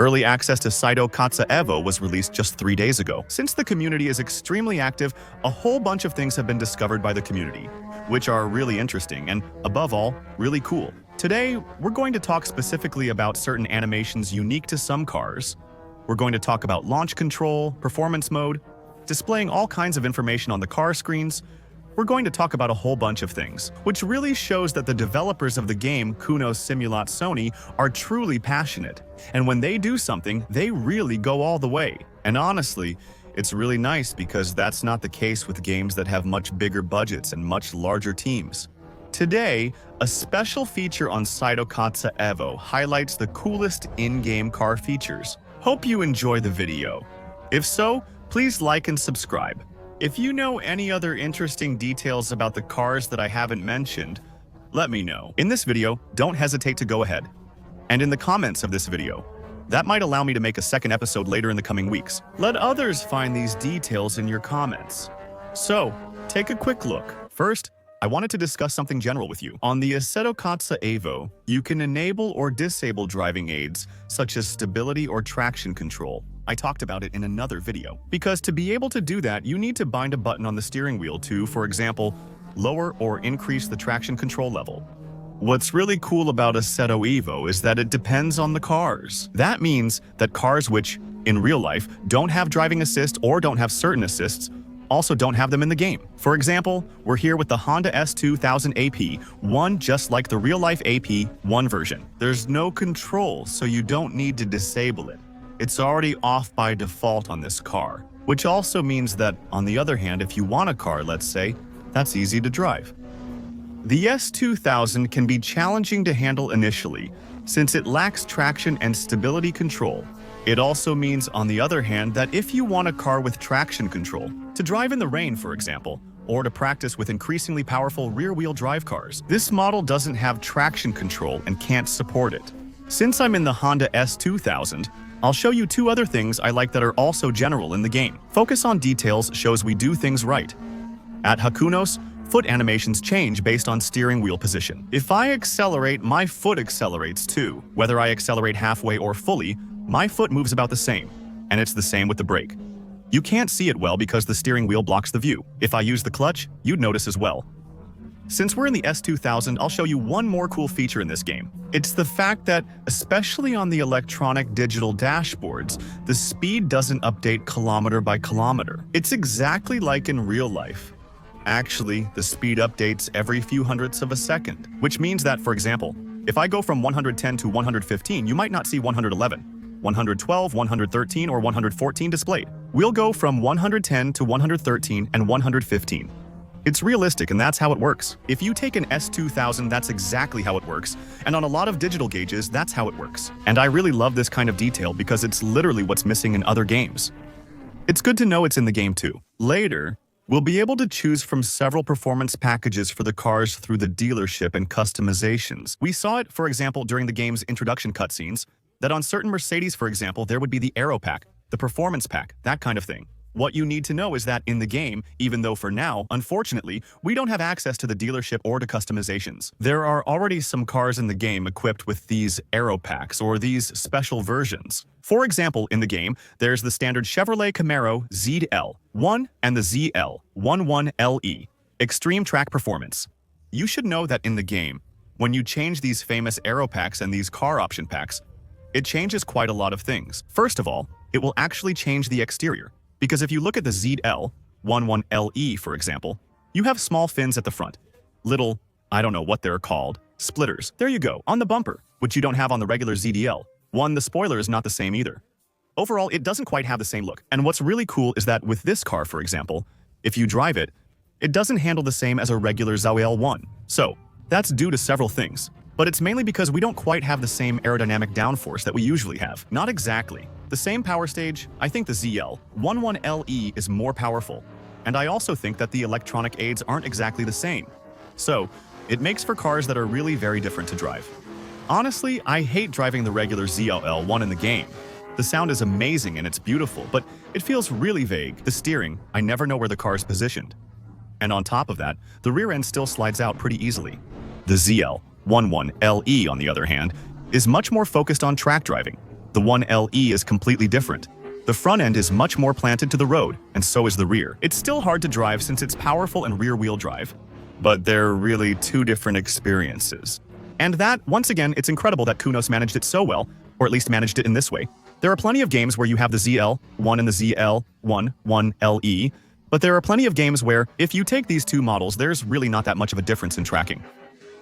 Early access to Assetto CORSA EVO was released just 3 days ago. Since the community is extremely active, a whole bunch of things have been discovered by the community, which are really interesting and, above all, really cool. Today, we're going to talk specifically about certain animations unique to some cars. We're going to talk about launch control, performance mode, displaying all kinds of information on the car screens. We're going to talk about a whole bunch of things, which really shows that the developers of the game Kuno Simulat Sony are truly passionate. And when they do something, they really go all the way. And honestly, it's really nice because that's not the case with games that have much bigger budgets and much larger teams. Today, a special feature on Assetto CORSA EVO highlights the coolest in-game car features. Hope you enjoy the video. If so, please like and subscribe. If you know any other interesting details about the cars that I haven't mentioned, let me know. In this video, don't hesitate to go ahead. And in the comments of this video, that might allow me to make a second episode later in the coming weeks. Let others find these details in your comments. So, take a quick look. First, I wanted to discuss something general with you. On the Assetto CORSA EVO, you can enable or disable driving aids, such as stability or traction control. I talked about it in another video. Because to be able to do that, you need to bind a button on the steering wheel to, for example, lower or increase the traction control level. What's really cool about Assetto EVO is that it depends on the cars. That means that cars which, in real life, don't have driving assist or don't have certain assists also don't have them in the game. For example, we're here with the Honda S2000 AP1, just like the real-life AP1 version. There's no control, so you don't need to disable it. It's already off by default on this car, which also means that, on the other hand, if you want a car, let's say, that's easy to drive. The S2000 can be challenging to handle initially, since it lacks traction and stability control. It also means, on the other hand, that if you want a car with traction control, to drive in the rain, for example, or to practice with increasingly powerful rear-wheel drive cars, this model doesn't have traction control and can't support it. Since I'm in the Honda S2000, I'll show you two other things I like that are also general in the game. Focus on details shows we do things right. At Hakunos, foot animations change based on steering wheel position. If I accelerate, my foot accelerates too. Whether I accelerate halfway or fully, my foot moves about the same. And it's the same with the brake. You can't see it well because the steering wheel blocks the view. If I use the clutch, you'd notice as well. Since we're in the S2000, I'll show you one more cool feature in this game. It's the fact that, especially on the electronic digital dashboards, the speed doesn't update kilometer by kilometer. It's exactly like in real life. Actually, the speed updates every few hundredths of a second, which means that, for example, if I go from 110 to 115, you might not see 111, 112, 113, or 114 displayed. We'll go from 110 to 113 and 115. It's realistic, and that's how it works. If you take an S2000, that's exactly how it works, and on a lot of digital gauges, that's how it works. And I really love this kind of detail because it's literally what's missing in other games. It's good to know it's in the game too. Later, we'll be able to choose from several performance packages for the cars through the dealership and customizations. We saw it, for example, during the game's introduction cutscenes, that on certain Mercedes, for example, there would be the Aero Pack, the Performance Pack, that kind of thing. What you need to know is that in the game, even though for now, unfortunately, we don't have access to the dealership or to customizations, there are already some cars in the game equipped with these Aero Packs or these special versions. For example, in the game, there's the standard Chevrolet Camaro ZL1 and the ZL11LE, Extreme Track Performance. You should know that in the game, when you change these famous Aero Packs and these car option packs, it changes quite a lot of things. First of all, it will actually change the exterior. Because if you look at the ZL11LE, for example, you have small fins at the front. Little, I don't know what they're called, splitters. There you go, on the bumper, which you don't have on the regular ZDL. The spoiler is not the same either. Overall, it doesn't quite have the same look. And what's really cool is that with this car, for example, if you drive it, it doesn't handle the same as a regular ZL1. So, that's due to several things. But it's mainly because we don't quite have the same aerodynamic downforce that we usually have. Not exactly. The same power stage, I think the ZL11LE is more powerful. And I also think that the electronic aids aren't exactly the same. So, it makes for cars that are really very different to drive. Honestly, I hate driving the regular ZL1 in the game. The sound is amazing and it's beautiful, but it feels really vague. The steering, I never know where the car is positioned. And on top of that, the rear end still slides out pretty easily. The ZL11LE, on the other hand, is much more focused on track driving. The 1LE is completely different. The front end is much more planted to the road, and so is the rear. It's still hard to drive since it's powerful and rear-wheel drive, but they're really two different experiences. And that, once again, it's incredible that Kunos managed it so well, or at least managed it in this way. There are plenty of games where you have the ZL1 and the ZL1 1LE, but there are plenty of games where, if you take these two models, there's really not that much of a difference in tracking.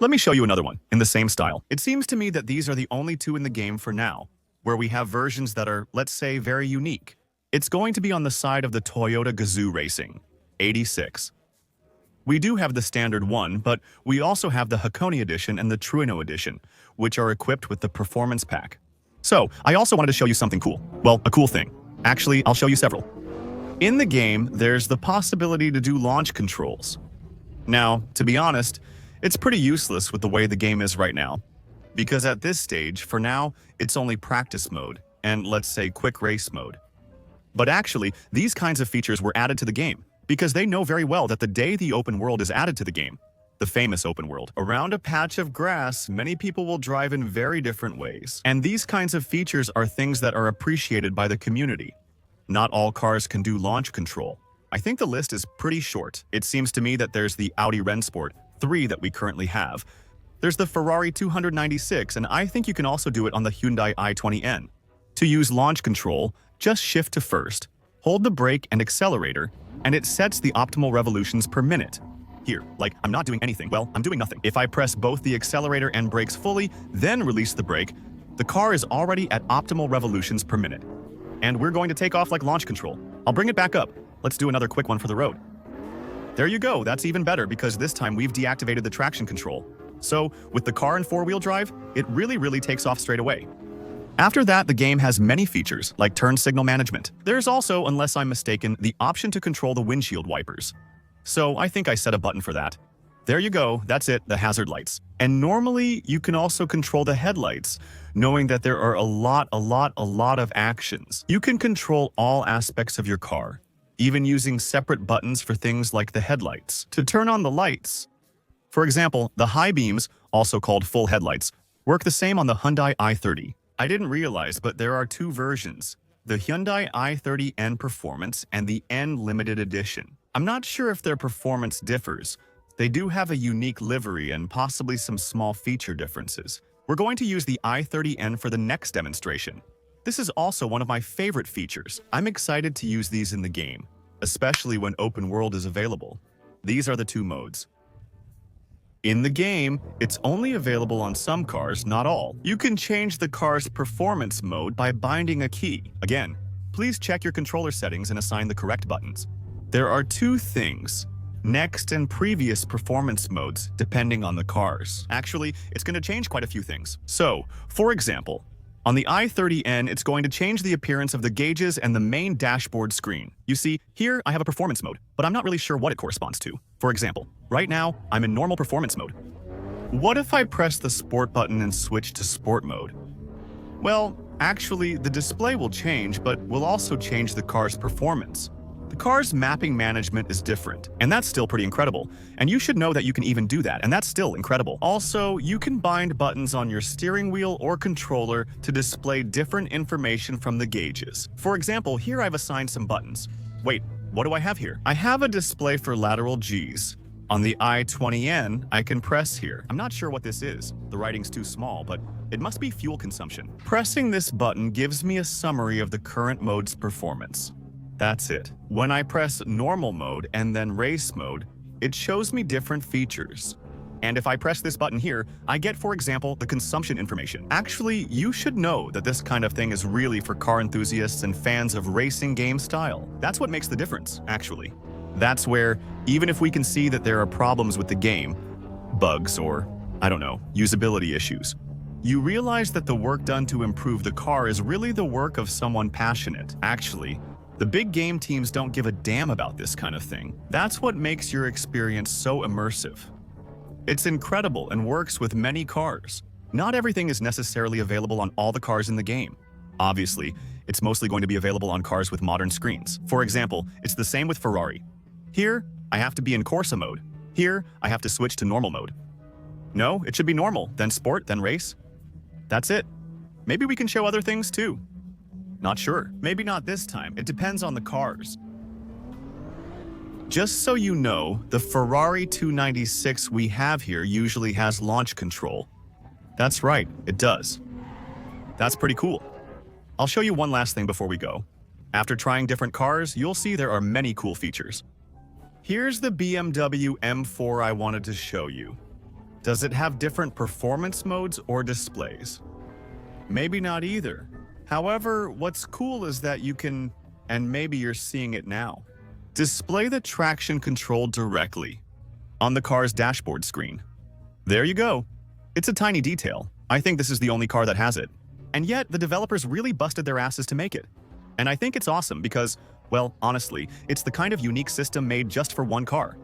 Let me show you another one, in the same style. It seems to me that these are the only two in the game for now, where we have versions that are, let's say, very unique. It's going to be on the side of the Toyota Gazoo Racing, 86. We do have the standard one, but we also have the Hakone Edition and the Trueno Edition, which are equipped with the Performance Pack. So, I also wanted to show you something cool. Well, a cool thing. Actually, I'll show you several. In the game, there's the possibility to do launch controls. Now, to be honest, it's pretty useless with the way the game is right now, because at this stage, for now, it's only practice mode and, let's say, quick race mode. But actually, these kinds of features were added to the game, because they know very well that the day the open world is added to the game, the famous open world, around a patch of grass, many people will drive in very different ways. And these kinds of features are things that are appreciated by the community. Not all cars can do launch control. I think the list is pretty short. It seems to me that there's the Audi Rennsport 3 that we currently have. There's the Ferrari 296, and I think you can also do it on the Hyundai i20N. To use launch control, just shift to first, hold the brake and accelerator, and it sets the optimal revolutions per minute. Here, like, I'm not doing anything. Well, I'm doing nothing. If I press both the accelerator and brakes fully, then release the brake, the car is already at optimal revolutions per minute. And we're going to take off like launch control. I'll bring it back up. Let's do another quick one for the road. There you go. That's even better because this time we've deactivated the traction control. So, with the car in four-wheel drive, it really takes off straight away. After that, the game has many features, like turn signal management. There's also, unless I'm mistaken, the option to control the windshield wipers. So I think I set a button for that. There you go, that's it, the hazard lights. And normally, you can also control the headlights, knowing that there are a lot of actions. You can control all aspects of your car, even using separate buttons for things like the headlights. To turn on the lights, for example, the high beams, also called full headlights, work the same on the Hyundai i30. I didn't realize, but there are two versions, the Hyundai i30N Performance and the N Limited Edition. I'm not sure if their performance differs. They do have a unique livery and possibly some small feature differences. We're going to use the i30N for the next demonstration. This is also one of my favorite features. I'm excited to use these in the game, especially when open world is available. These are the two modes. In the game, it's only available on some cars, not all. You can change the car's performance mode by binding a key. Again, please check your controller settings and assign the correct buttons. There are two things, next and previous performance modes, depending on the cars. Actually, it's going to change quite a few things. So, for example, on the i30N, it's going to change the appearance of the gauges and the main dashboard screen. You see, here I have a performance mode, but I'm not really sure what it corresponds to. For example, right now, I'm in normal performance mode. What if I press the sport button and switch to sport mode? Well, actually, the display will change, but will also change the car's performance. The car's mapping management is different, and that's still pretty incredible. And you should know that you can even do that, and that's still incredible. Also, you can bind buttons on your steering wheel or controller to display different information from the gauges. For example, here I've assigned some buttons. Wait, what do I have here? I have a display for lateral Gs. On the i20N, I can press here. I'm not sure what this is. The writing's too small, but it must be fuel consumption. Pressing this button gives me a summary of the current mode's performance. That's it. When I press normal mode and then race mode, it shows me different features. And if I press this button here, I get, for example, the consumption information. Actually, you should know that this kind of thing is really for car enthusiasts and fans of racing game style. That's what makes the difference, actually. That's where, even if we can see that there are problems with the game, bugs or, I don't know, usability issues, you realize that the work done to improve the car is really the work of someone passionate. Actually, the big game teams don't give a damn about this kind of thing. That's what makes your experience so immersive. It's incredible and works with many cars. Not everything is necessarily available on all the cars in the game. Obviously, it's mostly going to be available on cars with modern screens. For example, it's the same with Ferrari. Here, I have to be in CORSA mode. Here, I have to switch to normal mode. No, it should be normal, then sport, then race. That's it. maybe we can show other things too. Not sure. Maybe not this time. It depends on the cars. Just so you know, the Ferrari 296 we have here usually has launch control. That's right, it does. That's pretty cool. I'll show you one last thing before we go. After trying different cars, you'll see there are many cool features. Here's the BMW M4 I wanted to show you. Does it have different performance modes or displays? Maybe not either. However, what's cool is that you can, and maybe you're seeing it now, display the traction control directly on the car's dashboard screen. There you go. It's a tiny detail. I think this is the only car that has it. And yet, the developers really busted their asses to make it. And I think it's awesome because, well, honestly, it's the kind of unique system made just for one car.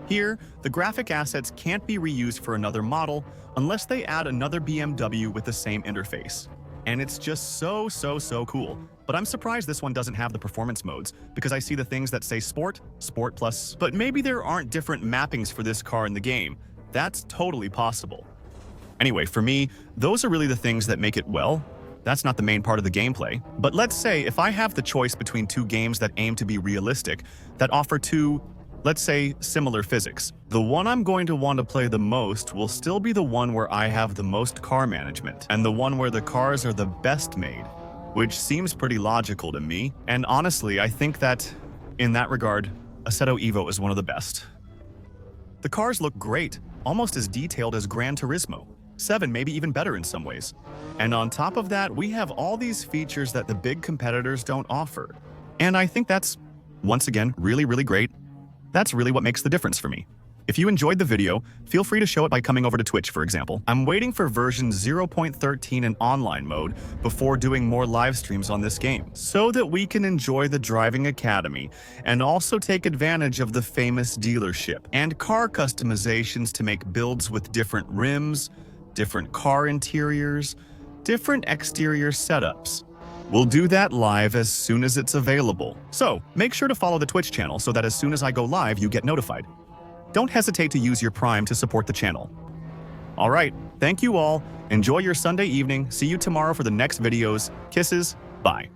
Here, the graphic assets can't be reused for another model unless they add another BMW with the same interface. And it's just so cool. But I'm surprised this one doesn't have the performance modes because I see the things that say Sport, Sport Plus. But maybe there aren't different mappings for this car in the game. That's totally possible. Anyway, for me, those are really the things that make it well. That's not the main part of the gameplay. But let's say if I have the choice between two games that aim to be realistic, that offer two, let's say, similar physics, the one I'm going to want to play the most will still be the one where I have the most car management, and the one where the cars are the best made, which seems pretty logical to me. And honestly, I think that, in that regard, Assetto EVO is one of the best. The cars look great, almost as detailed as Gran Turismo. 7, maybe even better in some ways. And on top of that, we have all these features that the big competitors don't offer. And I think that's, once again, really great. That's really what makes the difference for me. If you enjoyed the video, feel free to show it by coming over to Twitch, for example. I'm waiting for version 0.13 in online mode before doing more live streams on this game, so that we can enjoy the driving academy and also take advantage of the famous dealership and car customizations to make builds with different rims, different car interiors, different exterior setups. We'll do that live as soon as it's available. So make sure to follow the Twitch channel so that as soon as I go live, you get notified. Don't hesitate to use your Prime to support the channel. All right, thank you all. Enjoy your Sunday evening. See you tomorrow for the next videos. Kisses. Bye.